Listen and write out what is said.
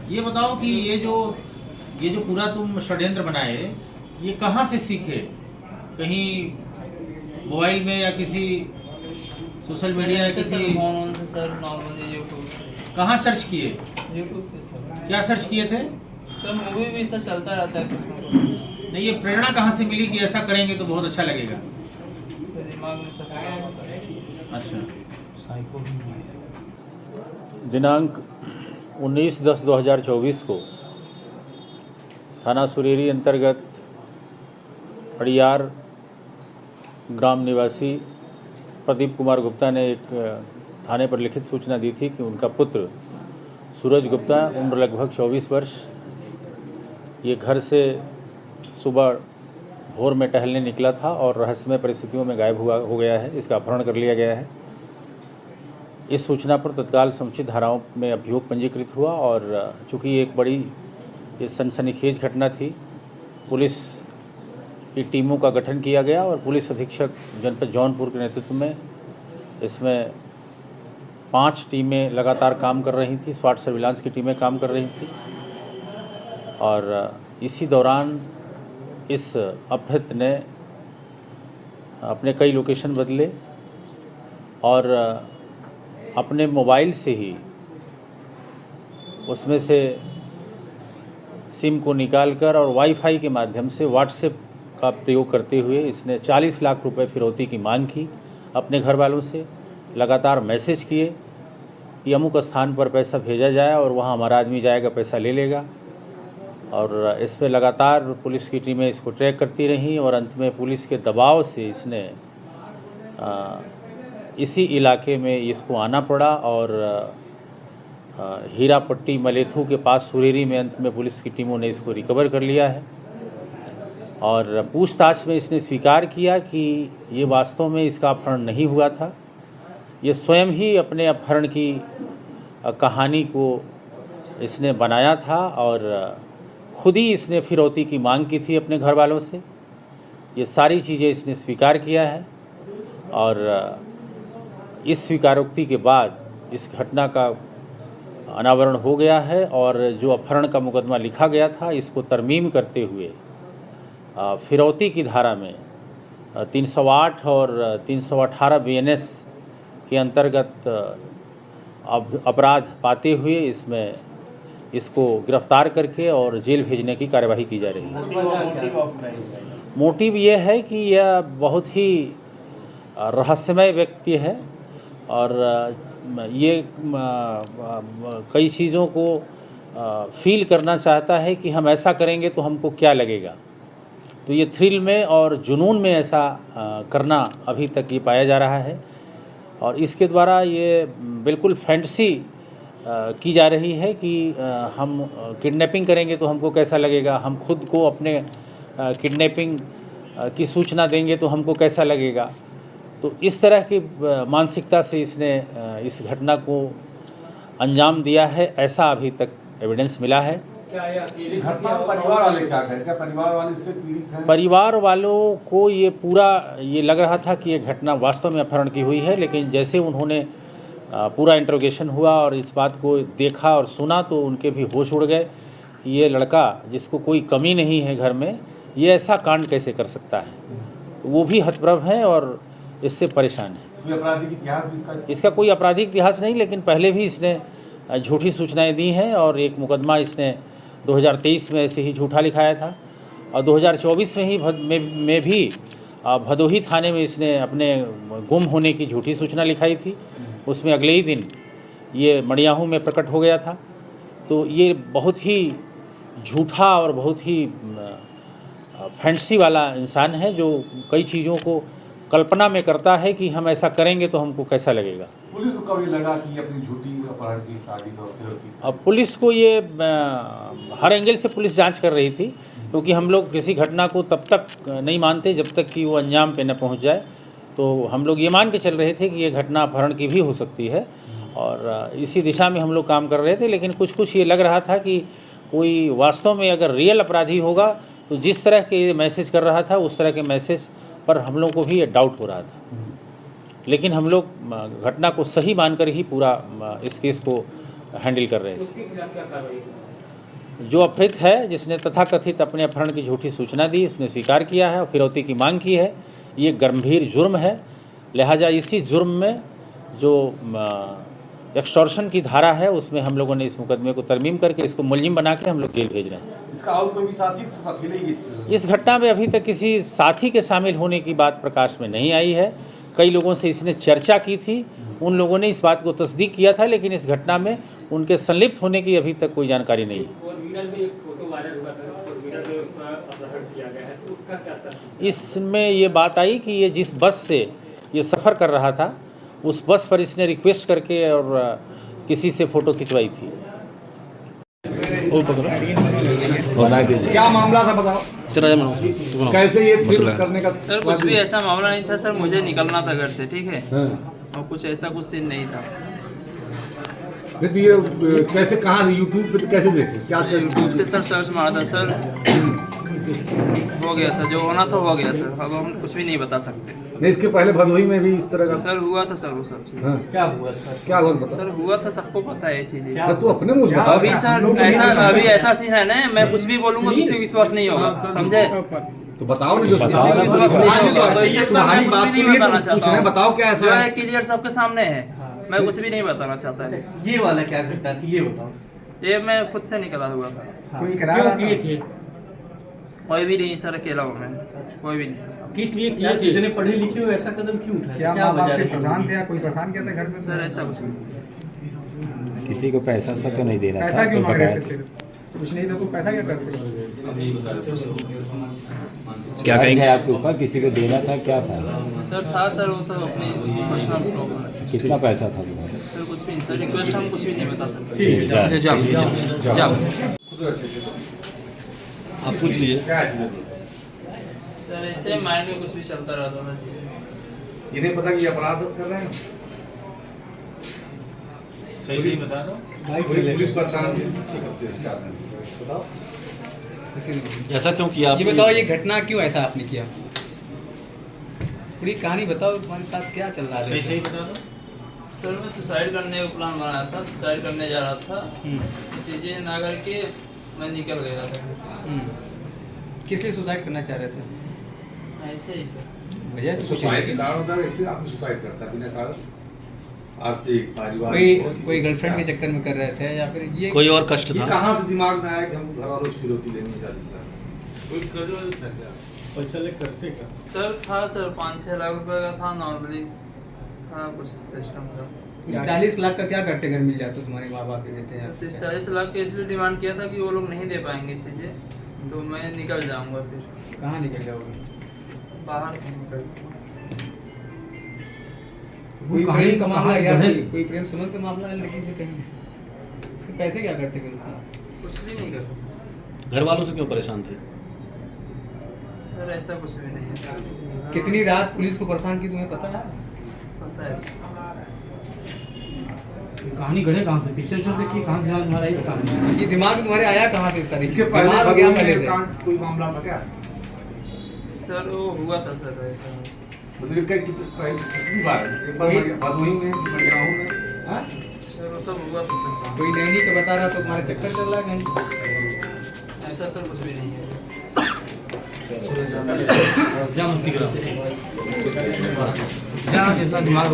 ये बताओ कि ये जो पूरा तुम षड्यंत्र बनाए, ये कहाँ से सीखे? कहीं मोबाइल में या किसी सोशल मीडिया या किसी फोन से सर, नॉर्मली यूट्यूब से। कहाँ सर्च किए? यूट्यूब पे सर। क्या सर्च किए थे? सर मूवी भी सर चलता रहता है कुछ ना कुछ। नहीं, ये प्रेरणा कहाँ से मिली कि ऐसा करेंगे तो बहुत अच्छा लगेगा? सर दिमाग में सर क्या होता है। अच्छा, दिनांक 19/10/2024 को थाना सुरेरी अंतर्गत अड़ियार ग्राम निवासी प्रदीप कुमार गुप्ता ने एक थाने पर लिखित सूचना दी थी कि उनका पुत्र सूरज गुप्ता, उम्र लगभग 24 वर्ष, ये घर से सुबह भोर में टहलने निकला था और रहस्यमय परिस्थितियों में गायब हो गया है। इसका अपहरण कर लिया गया है। इस सूचना पर तत्काल समुचित धाराओं में अभियोग पंजीकृत हुआ और चूँकि एक बड़ी ये सनसनीखेज घटना थी, पुलिस की टीमों का गठन किया गया और पुलिस अधीक्षक जनपद जौनपुर के नेतृत्व में इसमें 5 टीमें लगातार काम कर रही थी, स्वाट सर्विलांस की टीमें काम कर रही थी। और इसी दौरान इस अपहृत ने अपने कई लोकेशन बदले और अपने मोबाइल से ही उसमें से सिम को निकालकर और वाईफाई के माध्यम से व्हाट्सएप का प्रयोग करते हुए इसने 40 लाख रुपए फिरौती की मांग की अपने घर वालों से। लगातार मैसेज किए कि अमुक स्थान पर पैसा भेजा जाए और वहाँ हमारा आदमी जाएगा, पैसा ले लेगा। और इस पर लगातार पुलिस की टीमें इसको ट्रैक करती रहीं और अंत में पुलिस के दबाव से इसने इसी इलाके में इसको आना पड़ा और हीरापट्टी मलेथू के पास सुरेरी में अंत में पुलिस की टीमों ने इसको रिकवर कर लिया है। और पूछताछ में इसने स्वीकार किया कि ये वास्तव में इसका अपहरण नहीं हुआ था। ये स्वयं ही अपने अपहरण की कहानी को इसने बनाया था और खुद ही इसने फिरौती की मांग की थी अपने घर वालों से। ये सारी चीज़ें इसने स्वीकार किया है और इस स्वीकारोक्ति के बाद इस घटना का अनावरण हो गया है और जो अपहरण का मुकदमा लिखा गया था इसको तरमीम करते हुए फिरौती की धारा में 308 और 318 BNS के अंतर्गत अपराध पाते हुए इसमें इसको गिरफ्तार करके और जेल भेजने की कार्यवाही की जा रही है। मोटिव ये है कि यह बहुत ही रहस्यमय व्यक्ति है और ये कई चीज़ों को फील करना चाहता है कि हम ऐसा करेंगे तो हमको क्या लगेगा। तो ये थ्रिल में और जुनून में ऐसा करना अभी तक ये पाया जा रहा है और इसके द्वारा ये बिल्कुल फैंटेसी की जा रही है कि हम किडनैपिंग करेंगे तो हमको कैसा लगेगा, हम खुद को अपने किडनैपिंग की सूचना देंगे तो हमको कैसा लगेगा। तो इस तरह की मानसिकता से इसने इस घटना को अंजाम दिया है, ऐसा अभी तक एविडेंस मिला है। परिवार वाले क्या कहते हैं? परिवार वाले इससे पीड़ित हैं? परिवार वालों को ये लग रहा था कि ये घटना वास्तव में अपहरण की हुई है, लेकिन जैसे उन्होंने पूरा इंट्रोगेशन हुआ और इस बात को देखा और सुना तो उनके भी होश उड़ गए कि ये लड़का जिसको कोई कमी नहीं है घर में, ये ऐसा कांड कैसे कर सकता है। तो वो भी हतप्रभ हैं और इससे परेशान है। कोई आपराधिक इतिहास भी इसका कोई आपराधिक इतिहास नहीं, लेकिन पहले भी इसने झूठी सूचनाएं दी हैं और एक मुकदमा इसने 2023 में ऐसे ही झूठा लिखाया था और 2024 में ही में भी भदोही थाने में इसने अपने गुम होने की झूठी सूचना लिखाई थी। उसमें अगले ही दिन ये मड़ियाहू में प्रकट हो गया था। तो ये बहुत ही झूठा और बहुत ही फैंटेसी वाला इंसान है जो कई चीज़ों को कल्पना में करता है कि हम ऐसा करेंगे तो हमको कैसा लगेगा। पुलिस को कभी लगा कि ये अपनी झूठी अपहरण की साजिश और अब पुलिस को ये हर एंगल से पुलिस जांच कर रही थी, क्योंकि हम लोग किसी घटना को तब तक नहीं मानते जब तक कि वो अंजाम पे न पहुंच जाए। तो हम लोग ये मान के चल रहे थे कि ये घटना अपहरण की भी हो सकती है और इसी दिशा में हम लोग काम कर रहे थे। लेकिन कुछ ये लग रहा था कि कोई वास्तव में अगर रियल अपराधी होगा तो जिस तरह के मैसेज कर रहा था उस तरह के मैसेज पर हम लोग को भी ये डाउट हो रहा था। लेकिन हम लोग घटना को सही मानकर ही पूरा इस केस को हैंडल कर रहे थे। उसके खिलाफ क्या कार्रवाई? जो अपहृत है, जिसने तथाकथित अपने अपहरण की झूठी सूचना दी, उसने स्वीकार किया है और फिरौती की मांग की है। ये गंभीर जुर्म है, लिहाजा इसी जुर्म में जो एक्सटॉर्शन की धारा है उसमें हम लोगों ने इस मुकदमे को तरमीम करके इसको मुलजिम बना के हम लोग जेल भेज रहे हैं। इसका और कोई भी साथी सिर्फ अकेले ही इस घटना में अभी तक किसी साथी के शामिल होने की बात प्रकाश में नहीं आई है। कई लोगों से इसने चर्चा की थी, उन लोगों ने इस बात को तस्दीक किया था, लेकिन इस घटना में उनके संलिप्त होने की अभी तक कोई जानकारी नहीं है। इसमें ये बात आई कि ये जिस बस से ये सफ़र कर रहा था उस बस पर इसने रिक्वेस्ट करके और किसी से फ़ोटो खिंचवाई थी। क्या मामला था बताओ, कैसे ये फिल्म करने का? सर कुछ भी ऐसा मामला नहीं था सर, मुझे निकलना था घर से, ठीक है, और कुछ ऐसा कुछ सीन नहीं था। नहीं तो ये कैसे, कहाँ यूट्यूब पे तो कैसे देखे, क्या यूट्यूब से सर सर्च मारा था सर, हो गया सर, जो होना था हो गया सर, अब हम कुछ भी नहीं बता सकते। नहीं इसके पहले भदोही में भी इस तरह का सर हुआ था सर वो सब चीज़। हाँ। क्या हुआ था? क्या हुआ बता? सर हुआ था, सबको पता है ये चीज़ें। तो तू अपने मुंह से बता। अभी सर ऐसा, अभी ऐसा सीन है ना, मैं कुछ भी बोलूँगा किसी को विश्वास नहीं होगा, समझे? तो बताओ ना, जो किसी को विश्वास नहीं होगा, तो इससे अच्छा मैं कुछ भी नहीं बताना चाहता हूँ। बताओ क्या जो ऐसा है है? क्लियर सबके सामने है, मैं कुछ भी नहीं बताना चाहता है। ये वाला क्या घटना थी ये बताओ। ये मैं खुद से निकला हुआ था, कोई क्यों किए थे? कोई भी नहीं सर, अकेला हूँ मैं, कोई भी नहीं था साथ में। किस लिए किए थे? इतने पढ़े लिखे हो, ऐसा कदम क्यों उठाया? क्या वजह रही? परेशान थे या कोई परेशान किया था घर में? सर ऐसा कुछ नहीं। किसी को पैसा सा तो नहीं दे रहा था? पैसा क्यों कोई मांग रहे बकाया थे? कुछ नहीं तो पैसा क्या करते? क्या कहेंगे आपके ऊपर? किसी को देना था, क्या था? सर था सर वो सब अपनी पर्सनल प्रॉब्लम है सर। कितना पैसा था वो? सर कुछ भी नहीं सर, रिक्वेस्ट हम कुछ भी नहीं बता सकते। ठीक है। जाओ आप पूछ लीजिए। क्या है? सर ऐसे माइंड में कुछ भी चलता रहता था सर। इन्हें पता कि ये अपराध कर रहे हैं, सही सही बता दो। पुलिस परेशान थी। बताओ ऐसा क्यों किया ये बताओ, ये घटना क्यों ऐसा आपने किया? पूरी कहानी बताओ, तुम्हारे साथ क्या चल रहा सही है? सही बता दो। सर मैं सुसाइड करने का प्लान बनाया था, सुसाइड करने जा रहा था, चीज़ें ना करके मैं निकल गया था। किस लिए सुसाइड करना चाह रहे थे? ऐसे ही सर। वजह तो कुछ सुसाइड के नहीं। कारण होता है, इसलिए आदमी सुसाइड करता है बिना कारण, आर्थिक पारिवारिक। कोई गर्लफ्रेंड के चक्कर में कर रहे थे या फिर ये कोई और कष्ट ये था? कहाँ से दिमाग में आया कि हम घर वालों से फिरौती लेने जा रहे हैं? सर था सर 5-6 लाख रुपए का था, नॉर्मली था कुछ सिस्टम था। 40 लाख का क्या करते घर मिल जाते तुम्हारे माँ बाप के देते हैं? 40 लाख के इसलिए डिमांड किया था कि वो लोग नहीं दे पाएंगे चीज़ें, तो मैं निकल जाऊंगा, फिर कहाँ निकल जाओगे? बाहर कहीं निकल। कोई प्रेम का मामला या कोई प्रेम संबंध का मामला है लड़की से कहीं? फिर पैसे क्या करते फिर इतना? कुछ भी नहीं करता सर। घर वालों से क्यों परेशान थे? सर ऐसा कुछ भी नहीं है सर। कितनी रात पुलिस को परेशान की तुम्हें पता है? पता है सर। कहानी गढ़े कहाँ से? पिक्चर शो देखिए कहाँ से दिमाग में आ रही है कहानी? ये दिमाग में तुम्हारे आया कहाँ से सर? इसके दिमाग पहले हो गया भदोही पहले में से। कांड कोई मामला था क्या? सर वो हुआ था सर ऐसा। मतलब कई पिछली बार है, एक बार भदोही में, मडियाहू में, हाँ? सर वो सब हुआ था सर। कोई नैनी का बता रहा तो तुम्हारे चक्कर चल रहा है कहीं? ऐसा सर कुछ भी नहीं है। क्या मस्ती करा? क्या जितना दिमाग